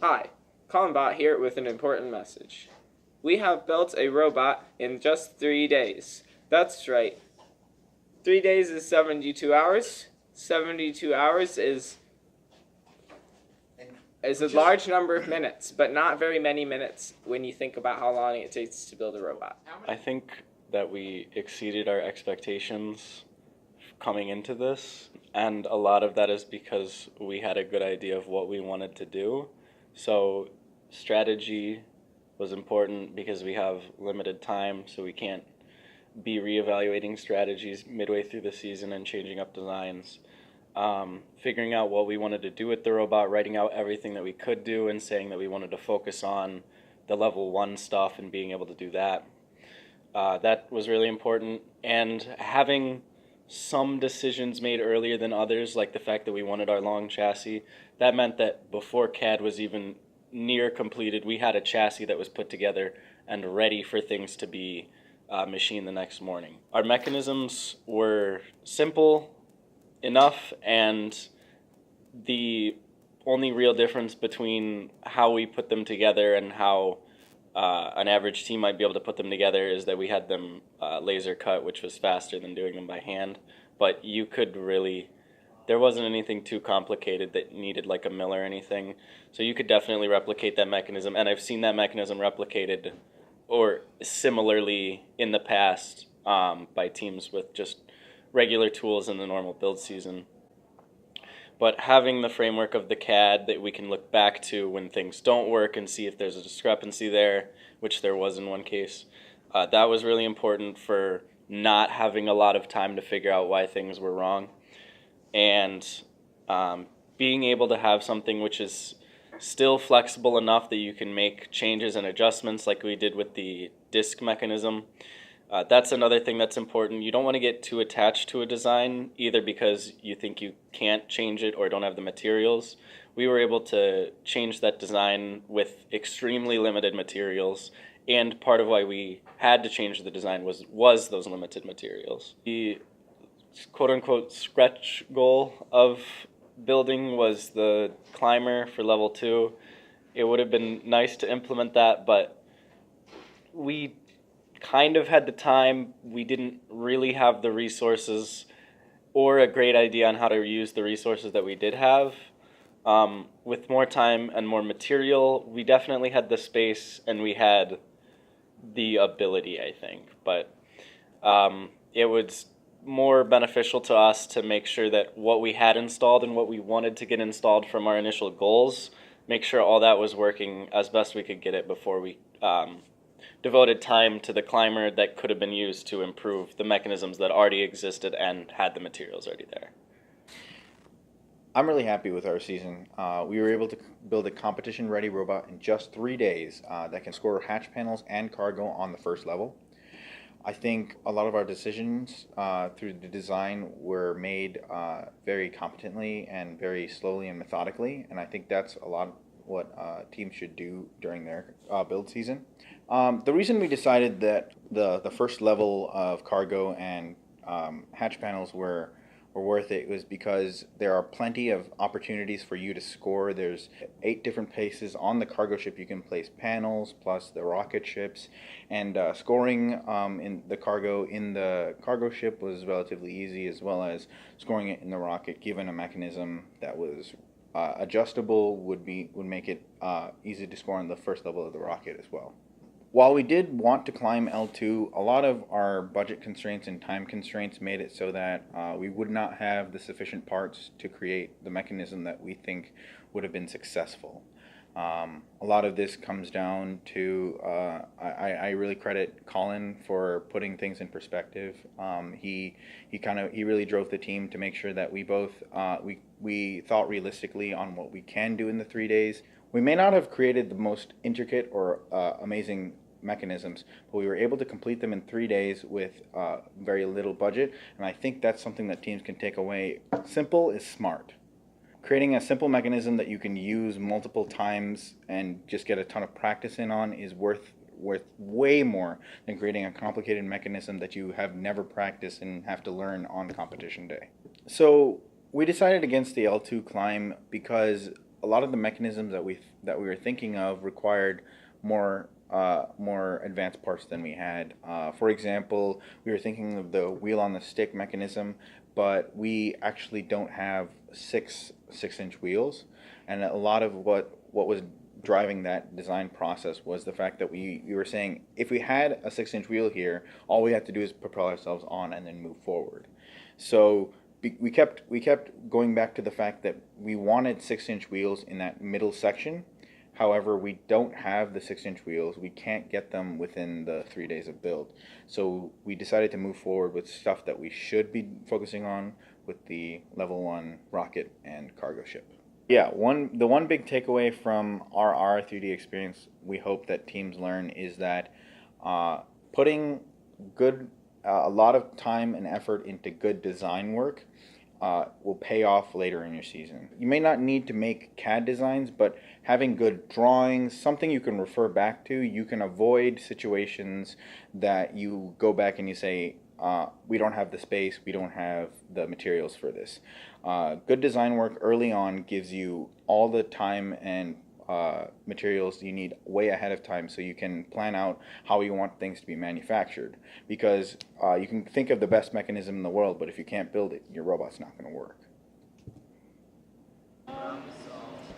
Hi, Colin here with an important message. We have built a robot in just 3 days. That's right. 3 days is 72 hours. 72 hours is a large number of minutes, but not very many minutes when you think about how long it takes to build a robot. I think that we exceeded our expectations coming into this, and a lot of that is because we had a good idea of what we wanted to do. So strategy was important because we have limited time, so we can't be reevaluating strategies midway through the season and changing up designs. Figuring out what we wanted to do with the robot, writing out everything that we could do, and saying that we wanted to focus on the level 1 stuff and being able to do that. That was really important. And having some decisions made earlier than others, like the fact that we wanted our long chassis, that meant that before CAD was even near completed, we had a chassis that was put together and ready for things to be machined the next morning. Our mechanisms were simple enough, and the only real difference between how we put them together and how an average team might be able to put them together is that we had them laser cut, which was faster than doing them by hand. But you could really, there wasn't anything too complicated that needed like a mill or anything. So you could definitely replicate that mechanism. And I've seen that mechanism replicated or similarly in the past by teams with just regular tools in the normal build season. But having the framework of the CAD that we can look back to when things don't work and see if there's a discrepancy there, which there was in one case, that was really important for not having a lot of time to figure out why things were wrong. And being able to have something which is still flexible enough that you can make changes and adjustments like we did with the disc mechanism. That's another thing that's important. You don't want to get too attached to a design, either because you think you can't change it or don't have the materials. We were able to change that design with extremely limited materials, and part of why we had to change the design was those limited materials. The quote-unquote stretch goal of building was the climber for level 2. It would have been nice to implement that, but we kind of had the time. We didn't really have the resources or a great idea on how to use the resources that we did have. With more time and more material, we definitely had the space and we had the ability, I think. But it was more beneficial to us to make sure that what we had installed and what we wanted to get installed from our initial goals, make sure all that was working as best we could get it before we devoted time to the climber that could have been used to improve the mechanisms that already existed and had the materials already there. I'm really happy with our season. We were able to build a competition-ready robot in just 3 days that can score hatch panels and cargo on the first level. I think a lot of our decisions through the design were made very competently and very slowly and methodically, and I think that's a lot of what teams should do during their build season. The reason we decided that the first level of cargo and hatch panels were worth it was because there are plenty of opportunities for you to score. There's 8 different places on the cargo ship you can place panels, plus the rocket ships, and scoring in the cargo ship was relatively easy, as well as scoring it in the rocket, given a mechanism that was adjustable would make it easy to score on the first level of the rocket as well. While we did want to climb L2, a lot of our budget constraints and time constraints made it so that we would not have the sufficient parts to create the mechanism that we think would have been successful. A lot of this comes down to, I really credit Colin for putting things in perspective. He really drove the team to make sure that we both, we thought realistically on what we can do in the 3 days. We may not have created the most intricate or amazing mechanisms, but we were able to complete them in 3 days with very little budget, and I think that's something that teams can take away. Simple is smart. Creating a simple mechanism that you can use multiple times and just get a ton of practice in on is worth way more than creating a complicated mechanism that you have never practiced and have to learn on competition day. So we decided against the L2 climb because a lot of the mechanisms that we were thinking of required more advanced parts than we had. For example, we were thinking of the wheel on the stick mechanism, but we actually don't have six-inch wheels, and a lot of what was driving that design process was the fact that we were saying if we had a 6-inch wheel here, all we have to do is propel ourselves on and then move forward. So we kept going back to the fact that we wanted 6-inch wheels in that middle section. However, we don't have the 6-inch wheels. We can't get them within the 3 days of build. So we decided to move forward with stuff that we should be focusing on with the level 1 rocket and cargo ship. Yeah, the one big takeaway from our Ri3D experience we hope that teams learn is that putting a lot of time and effort into good design work will pay off later in your season. You may not need to make CAD designs, but having good drawings, something you can refer back to, you can avoid situations that you go back and you say, we don't have the space, we don't have the materials for this. Good design work early on gives you all the time and materials you need way ahead of time, so you can plan out how you want things to be manufactured. Because you can think of the best mechanism in the world, but if you can't build it, your robot's not going to work.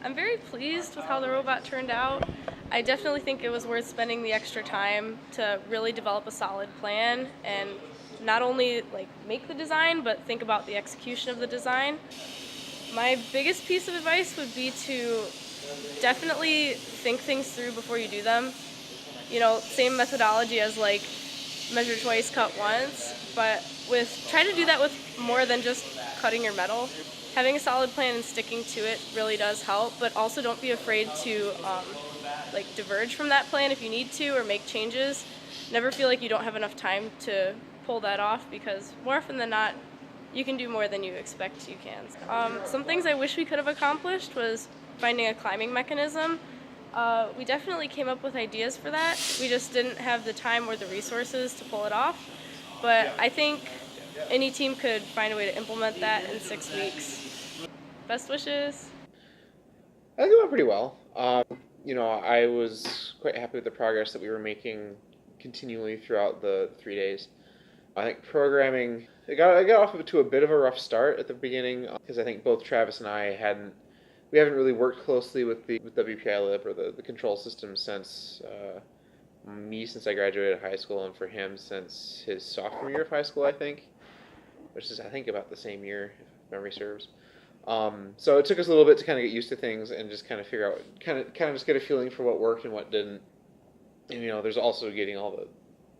I'm very pleased with how the robot turned out. I definitely think it was worth spending the extra time to really develop a solid plan and not only make the design, but think about the execution of the design. My biggest piece of advice would be to definitely think things through before you do them. You know, same methodology as measure twice, cut once, but try to do that with more than just cutting your metal. Having a solid plan and sticking to it really does help, but also don't be afraid to diverge from that plan if you need to or make changes. Never feel like you don't have enough time to pull that off, because more often than not, you can do more than you expect you can. Some things I wish we could have accomplished was finding a climbing mechanism. We definitely came up with ideas for that. We just didn't have the time or the resources to pull it off. But I think any team could find a way to implement that in 6 weeks. Best wishes. I think it went pretty well. I was quite happy with the progress that we were making continually throughout the 3 days. I think programming, I got off to a bit of a rough start at the beginning, because I think both Travis and I haven't really worked closely with WPI Lib or the control system since since I graduated high school, and for him since his sophomore year of high school, I think, which is about the same year if memory serves. So it took us a little bit to kind of get used to things and just kind of figure out, kind of just get a feeling for what worked and what didn't. And there's also getting all the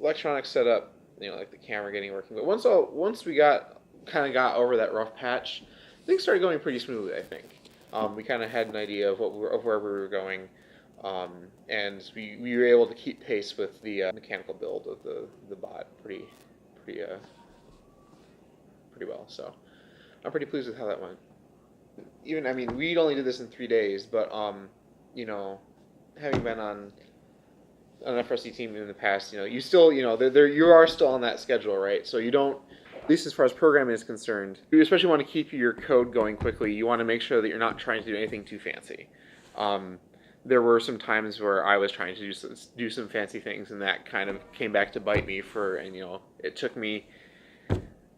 electronics set up, like the camera getting working. But once we got over that rough patch, things started going pretty smoothly, I think. We kind of had an idea of where we were going, and we were able to keep pace with the mechanical build of the bot pretty well. So I'm pretty pleased with how that went. We only did this in 3 days, but having been on an FRC team in the past, you still, you are still on that schedule, right? So you don't, at least as far as programming is concerned, you especially want to keep your code going quickly. You want to make sure that you're not trying to do anything too fancy. There were some times where I was trying to do some fancy things, and that kind of came back to bite me it took me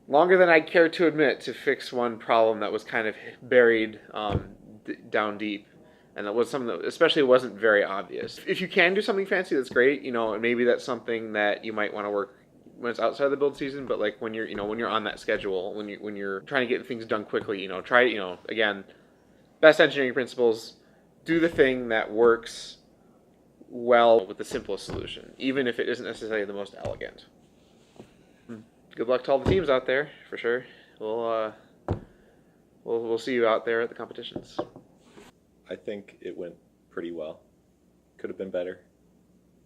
longer than I cared to admit to fix one problem that was kind of buried down deep. And that was something that especially wasn't very obvious. If you can do something fancy, that's great. Maybe that's something that you might want to work when it's outside the build season. But when you're on that schedule, when you're trying to get things done quickly, try again, best engineering principles. Do the thing that works well with the simplest solution, even if it isn't necessarily the most elegant. Good luck to all the teams out there, for sure. We'll see you out there at the competitions. I think it went pretty well. Could have been better.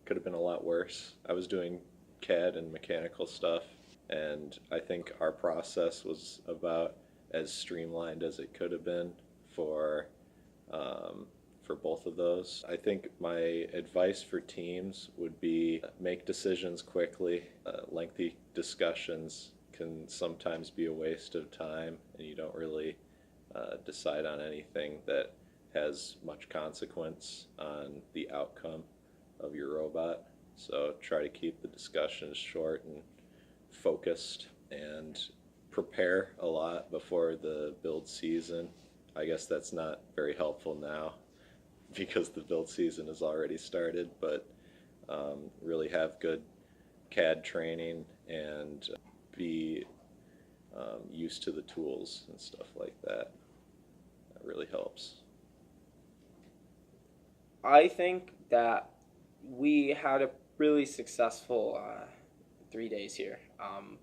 Could have been a lot worse. I was doing CAD and mechanical stuff, and I think our process was about as streamlined as it could have been for both of those. I think my advice for teams would be make decisions quickly. Lengthy discussions can sometimes be a waste of time, and you don't really decide on anything that has much consequence on the outcome of your robot. So try to keep the discussions short and focused, and prepare a lot before the build season. I guess that's not very helpful now because the build season has already started, but really have good CAD training and be used to the tools and stuff like that. That really helps. I think that we had a really successful 3 days here.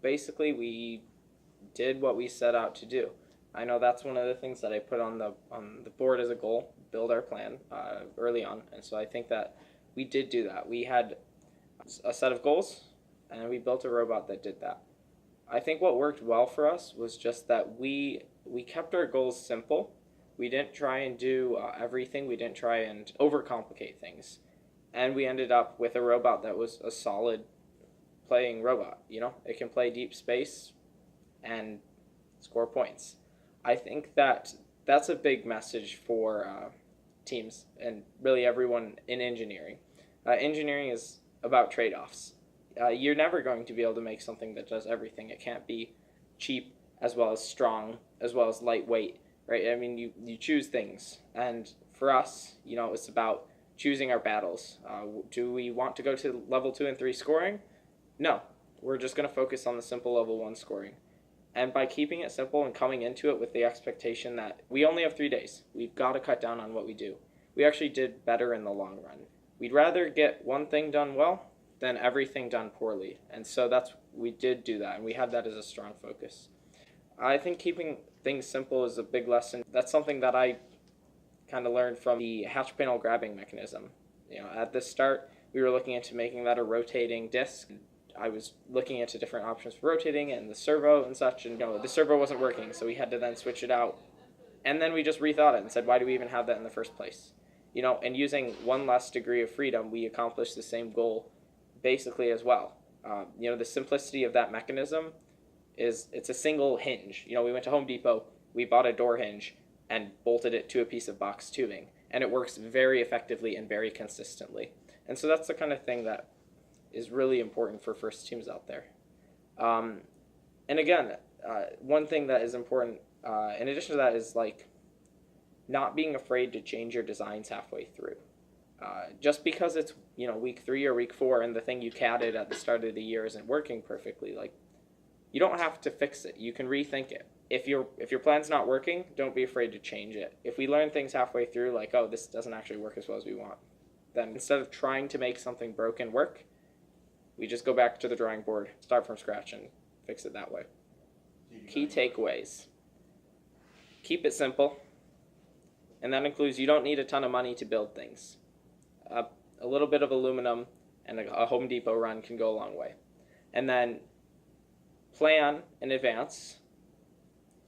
Basically, we did what we set out to do. I know that's one of the things that I put on the board as a goal, build our plan early on, and so I think that we did do that. We had a set of goals, and we built a robot that did that. I think what worked well for us was just that we kept our goals simple. We didn't try and do everything. We didn't try and overcomplicate things, and we ended up with a robot that was a solid playing robot. You know, it can play deep space and score points. I think that that's a big message for teams and really everyone in engineering. Engineering is about trade-offs. You're never going to be able to make something that does everything. It can't be cheap as well as strong as well as lightweight, right? I mean, you choose things, and for us, you know, it's about choosing our battles. Do we want to go to level 2 and 3 scoring? No, we're just going to focus on the simple level 1 scoring. And by keeping it simple and coming into it with the expectation that we only have 3 days, we've got to cut down on what we do. We actually did better in the long run. We'd rather get one thing done well than everything done poorly. And so we did do that, and we had that as a strong focus. I think keeping things simple is a big lesson. That's something that I kind of learned from the hatch panel grabbing mechanism. You know, at the start, we were looking into making that a rotating disc. I was looking into different options for rotating it and the servo and such, and the servo wasn't working, so we had to then switch it out. And then we just rethought it and said, why do we even have that in the first place? And using one less degree of freedom, we accomplished the same goal basically as well. The simplicity of that mechanism is it's a single hinge. We went to Home Depot, we bought a door hinge and bolted it to a piece of box tubing, and it works very effectively and very consistently. And so that's the kind of thing that is really important for first teams out there. And again, one thing that is important in addition to that is not being afraid to change your designs halfway through. Just because it's week 3 or week 4 and the thing you CAD'd at the start of the year isn't working perfectly, you don't have to fix it. You can rethink it. If your plan's not working, don't be afraid to change it. If we learn things halfway through, oh, this doesn't actually work as well as we want, then instead of trying to make something broken work, we just go back to the drawing board, start from scratch, and fix it that way. Key takeaways. Keep it simple, and that includes you don't need a ton of money to build things. A little bit of aluminum and a Home Depot run can go a long way. And then plan in advance.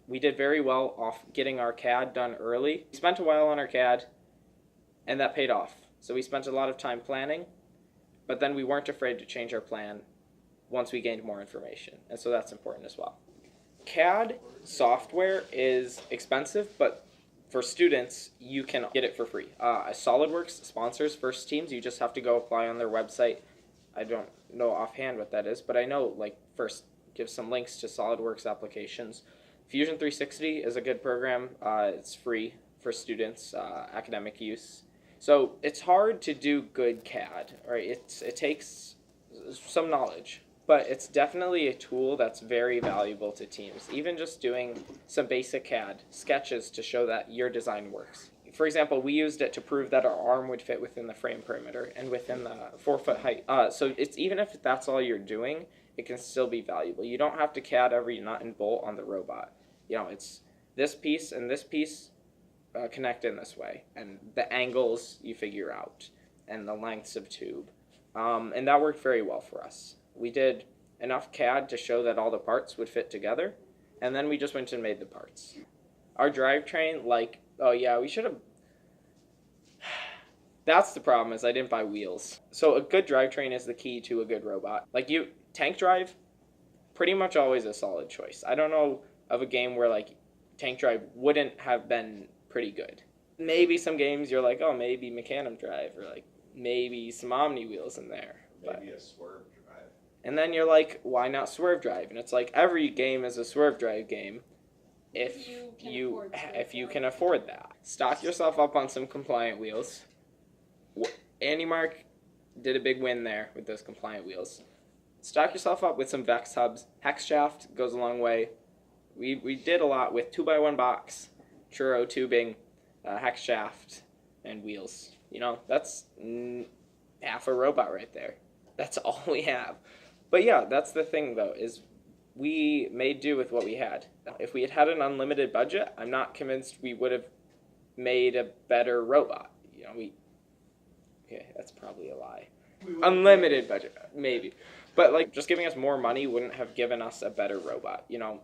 We did very well off getting our CAD done early. We spent a while on our CAD, and that paid off. So we spent a lot of time planning, but then we weren't afraid to change our plan once we gained more information. And so that's important as well. CAD software is expensive, but for students, you can get it for free. SolidWorks sponsors first teams. You just have to go apply on their website. I don't know offhand what that is, but I know first gives some links to SolidWorks applications. Fusion 360 is a good program. It's free for students, academic use. So it's hard to do good CAD, right? It takes some knowledge, but it's definitely a tool that's very valuable to teams. Even just doing some basic CAD sketches to show that your design works. For example, we used it to prove that our arm would fit within the frame perimeter and within the 4-foot height. So it's even if that's all you're doing, it can still be valuable. You don't have to CAD every nut and bolt on the robot. It's this piece and this piece connect in this way, and the angles you figure out, and the lengths of tube. And that worked very well for us. We did enough CAD to show that all the parts would fit together, and then we just went and made the parts. Our drivetrain, oh yeah, we should have... That's the problem, is I didn't buy wheels. So a good drivetrain is the key to a good robot. Tank drive, pretty much always a solid choice. I don't know of a game where tank drive wouldn't have been pretty good. maybe some games you're like, oh, maybe Mecanum Drive, or like maybe some Omni Wheels in there. Maybe a swerve drive. And then you're like, why not Swerve Drive? And it's like every game is a Swerve Drive game if you can afford that. Stock yourself up on some compliant wheels. Andy Mark did a big win there with those compliant wheels. Stock yourself up with some Vex hubs. Hex shaft goes a long way. We did a lot with 2x1 box, churro tubing, hex shaft, and wheels. You know, that's half a robot right there. That's all we have. But yeah, that's the thing though, is we made do with what we had. If we had had an unlimited budget, I'm not convinced we would have made a better robot. You know, okay, that's probably a lie. Unlimited budget, maybe. But like, just giving us more money wouldn't have given us a better robot. You know,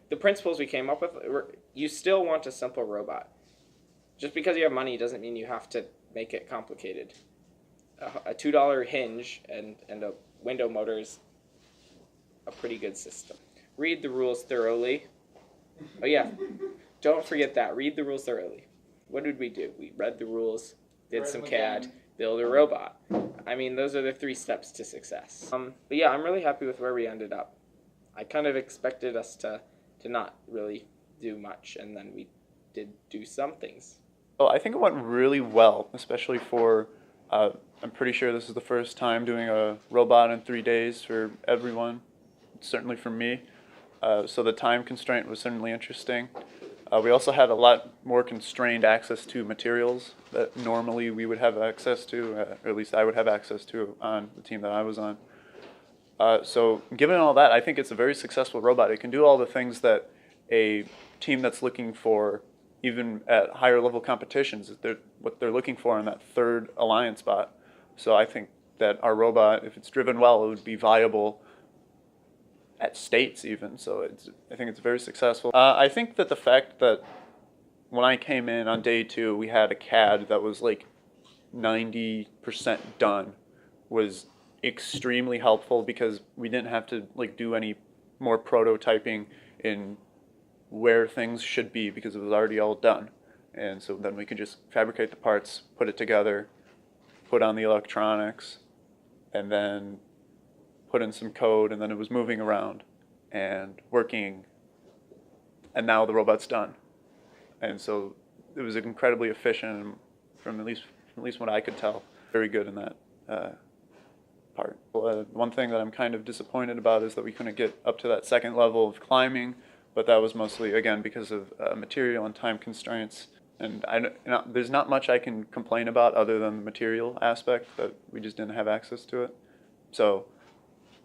the principles we came up with were, you still want a simple robot. Just because you have money doesn't mean you have to make it complicated. A $2 hinge and a window motor is a pretty good system. Read the rules thoroughly. Oh yeah, don't forget that. Read the rules thoroughly. What did we do? We read the rules, did some CAD, build a robot. I mean, those are the 3 steps to success. But yeah, I'm really happy with where we ended up. I kind of expected us to not really do much, and then we did do some things. Well, I think it went really well, especially for, I'm pretty sure this is the first time doing a robot in 3 days for everyone, certainly for me. So the time constraint was certainly interesting. We also had a lot more constrained access to materials that normally we would have access to, or at least I would have access to on the team that I was on. So given all that, I think it's a very successful robot. It can do all the things that a team that's looking for, even at higher level competitions, what they're looking for in that 3rd alliance spot. So I think that our robot, if it's driven well, it would be viable at states even. So I think it's very successful. I think that the fact that when I came in on day 2, we had a CAD that was like 90% done was extremely helpful, because we didn't have to like do any more prototyping in where things should be, because it was already all done. And so then we could just fabricate the parts, put it together, put on the electronics, and then put in some code, and then it was moving around and working, and now the robot's done. And so it was incredibly efficient, from at least what I could tell, very good in that part. One thing that I'm kind of disappointed about is that we couldn't get up to that 2nd level of climbing, but that was mostly, again, because of material and time constraints. And there's not much I can complain about other than the material aspect, that we just didn't have access to it. So,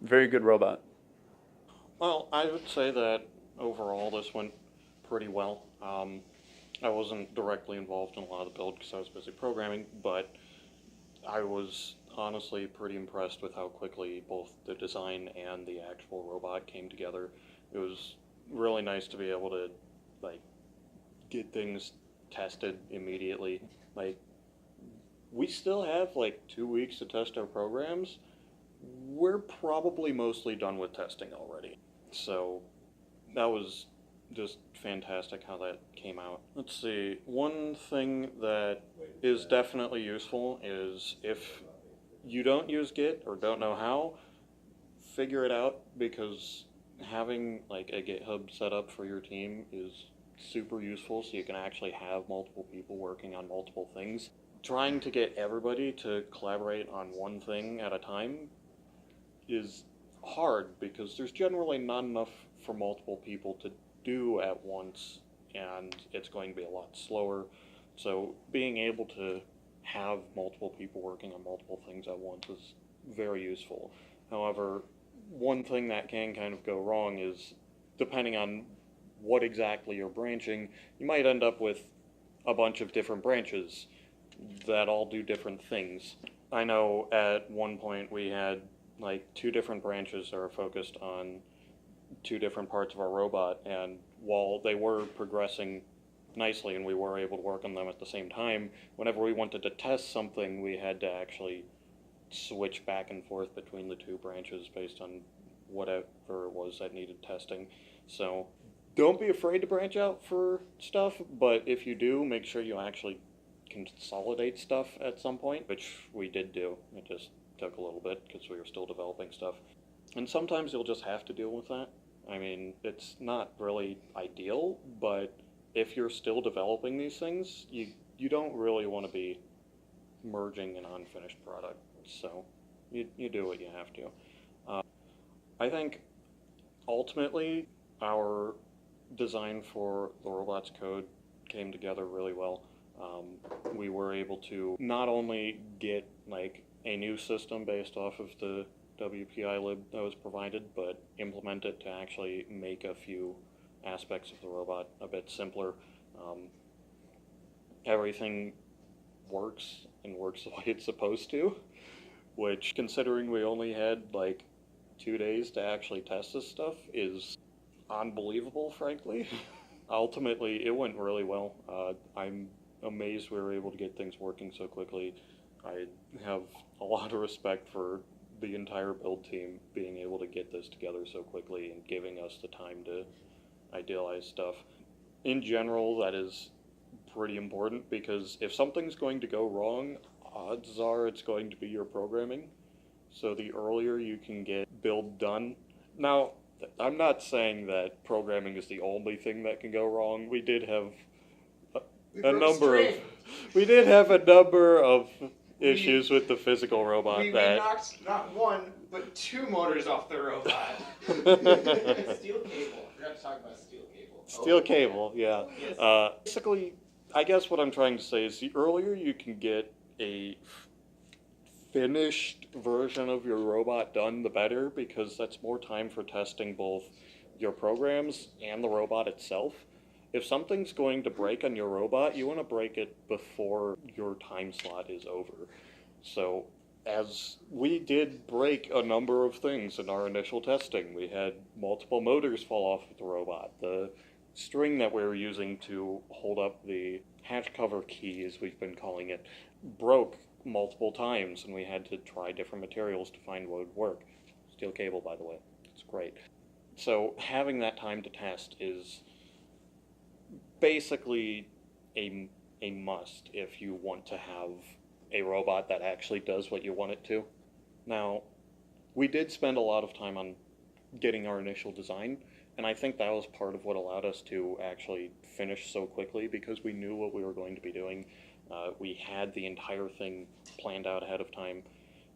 very good robot. Well, I would say that overall this went pretty well. I wasn't directly involved in a lot of the build because I was busy programming, but I was honestly pretty impressed with how quickly both the design and the actual robot came together. It was really nice to be able to like get things tested immediately. Like, we still have like 2 weeks to test our programs. We're probably mostly done with testing already. So that was just fantastic how that came out. Let's see, one thing that is definitely useful is if you don't use Git or don't know how, figure it out, because having like a GitHub set up for your team is super useful, so you can actually have multiple people working on multiple things. Trying to get everybody to collaborate on one thing at a time is hard, because there's generally not enough for multiple people to do at once, and it's going to be a lot slower. So being able to have multiple people working on multiple things at once is very useful. However, one thing that can kind of go wrong is, depending on what exactly you're branching, you might end up with a bunch of different branches that all do different things. I know at one point we had like 2 different branches that are focused on 2 different parts of our robot, and while they were progressing nicely and we were able to work on them at the same time, whenever we wanted to test something, we had to actually switch back and forth between the 2 branches based on whatever it was that needed testing. So don't be afraid to branch out for stuff, but if you do, make sure you actually consolidate stuff at some point, which we did do. It just took a little bit because we were still developing stuff. And sometimes you'll just have to deal with that. I mean, it's not really ideal, but if you're still developing these things, you don't really want to be merging an unfinished product. So you do what you have to. I think ultimately our design for the robot's code came together really well. We were able to not only get like a new system based off of the WPI lib that was provided, but implement it to actually make a few aspects of the robot a bit simpler. Everything works and works the way it's supposed to, which, considering we only had like 2 days to actually test this stuff, is unbelievable, frankly. Ultimately, it went really well. I'm amazed we were able to get things working so quickly. I have a lot of respect for the entire build team being able to get this together so quickly and giving us the time to idealize stuff. In general, that is pretty important, because if something's going to go wrong, odds are it's going to be your programming. So the earlier you can get build done. Now, I'm not saying that programming is the only thing that can go wrong. We did have a number of issues with the physical robot We knocked not one, but 2 motors off the robot. Steel cable. I forgot to talk about steel cable. Steel cable, yeah. Yes. Basically, I guess what I'm trying to say is the earlier you can get a finished version of your robot done, the better, because that's more time for testing both your programs and the robot itself. If something's going to break on your robot, you want to break it before your time slot is over. So, as we did break a number of things in our initial testing, we had multiple motors fall off of the robot. The string that we were using to hold up the hatch cover key, as we've been calling it, broke multiple times, and we had to try different materials to find what would work. Steel cable, by the way. It's great. So having that time to test is basically a must if you want to have a robot that actually does what you want it to. Now, we did spend a lot of time on getting our initial design, and I think that was part of what allowed us to actually finish so quickly, because we knew what we were going to be doing. We had the entire thing planned out ahead of time.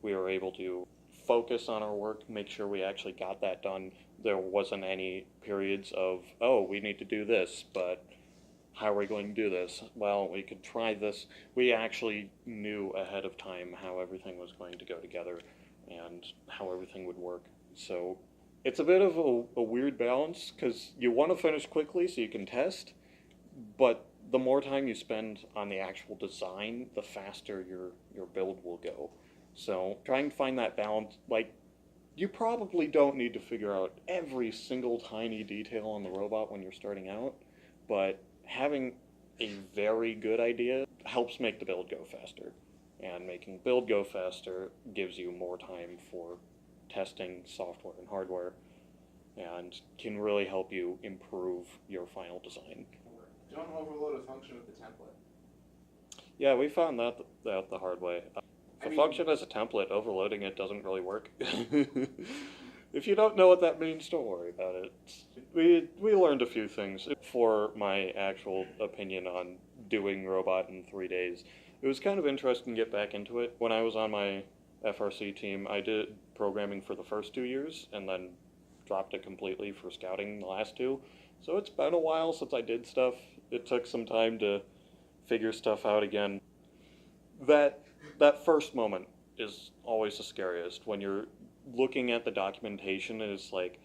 We were able to focus on our work, make sure we actually got that done. There wasn't any periods of, oh, we need to do this, but how are we going to do this? Well, we could try this. We actually knew ahead of time how everything was going to go together and how everything would work. So it's a bit of a weird balance, because you want to finish quickly so you can test, but the more time you spend on the actual design, the faster your build will go. So trying to find that balance, like, you probably don't need to figure out every single tiny detail on the robot when you're starting out, but having a very good idea helps make the build go faster. And making build go faster gives you more time for testing software and hardware, and can really help you improve your final design. Don't overload a function with the template. Yeah, we found that the hard way. If a function as a template, overloading it doesn't really work. If you don't know what that means, don't worry about it. We learned a few things. For my actual opinion on doing robot in 3 days, it was kind of interesting to get back into it. When I was on my FRC team, I did programming for the first 2 years, and then dropped it completely for scouting the last 2. So it's been a while since I did stuff. It took some time to figure stuff out again. That first moment is always the scariest, when you're looking at the documentation and it's like,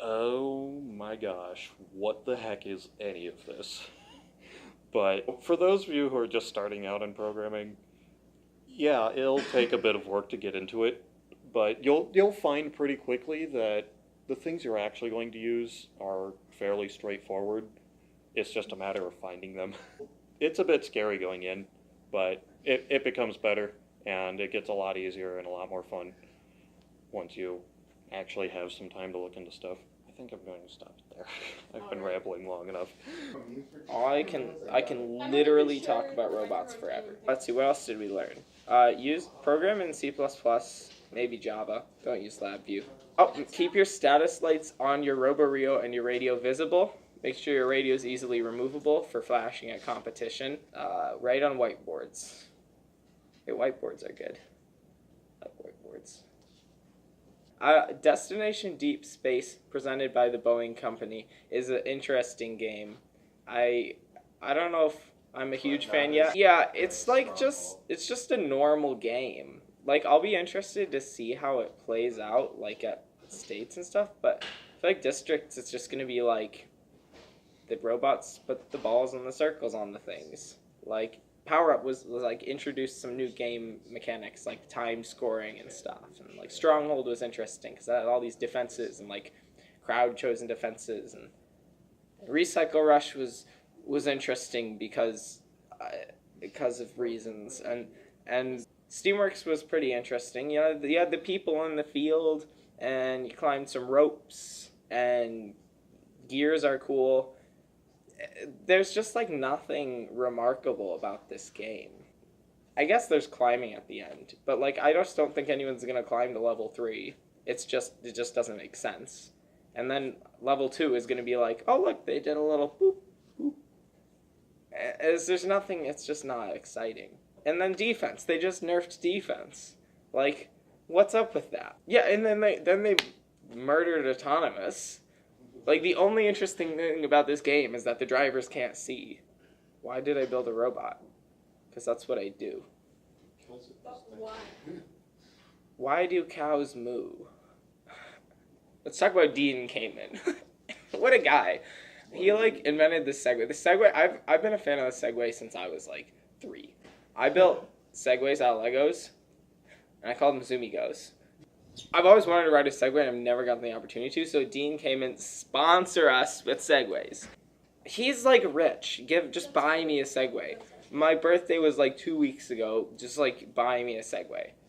oh my gosh, what the heck is any of this? But for those of you who are just starting out in programming, yeah, it'll take a bit of work to get into it, but you'll find pretty quickly that the things you're actually going to use are fairly straightforward. It's just a matter of finding them. It's a bit scary going in, but it becomes better, and it gets a lot easier and a lot more fun once you actually have some time to look into stuff. think I'm going to stop it there. I've been rambling long enough. I can literally talk about robots forever. Let's see, what else did we learn? Use program in C++, maybe Java. Don't use LabVIEW. Oh, keep your status lights on your RoboRio and your radio visible. Make sure your radio is easily removable for flashing at competition. Write on whiteboards. Okay, whiteboards are good. I like whiteboards. Destination Deep Space, presented by the Boeing Company, is an interesting game. I don't know if I'm a huge fan yet. Yeah, it's just a normal game. Like, I'll be interested to see how it plays out, like at states and stuff. But I feel like districts, it's just gonna be like the robots put the balls and the circles on the things. Like, Power Up was like introduced some new game mechanics like time scoring and stuff, and like Stronghold was interesting because it had all these defenses and like crowd chosen defenses, and Recycle Rush was interesting because of reasons, and Steamworks was pretty interesting. You know, you had the people in the field and you climbed some ropes and gears are cool. There's just like nothing remarkable about this game. I guess there's climbing at the end, but like I just don't think anyone's gonna climb to level 3. It just doesn't make sense. And then level 2 is gonna be like, oh look, they did a little boop boop. There's nothing. It's just not exciting. And then defense, they just nerfed defense. Like, what's up with that? Yeah, and then they murdered autonomous. Like, the only interesting thing about this game is that the drivers can't see. Why did I build a robot? Because that's what I do. But why? Why do cows moo? Let's talk about Dean Kamen. What a guy. He, like, invented the Segway. The Segway, I've been a fan of the Segway since I was, like, 3. I built Segways out of Legos, and I called them Zoomigos. I've always wanted to ride a Segway, and I've never gotten the opportunity to, so Dean came and sponsor us with Segways. He's, like, rich. Just buy me a Segway. My birthday was, like, 2 weeks ago. Just, like, buy me a Segway.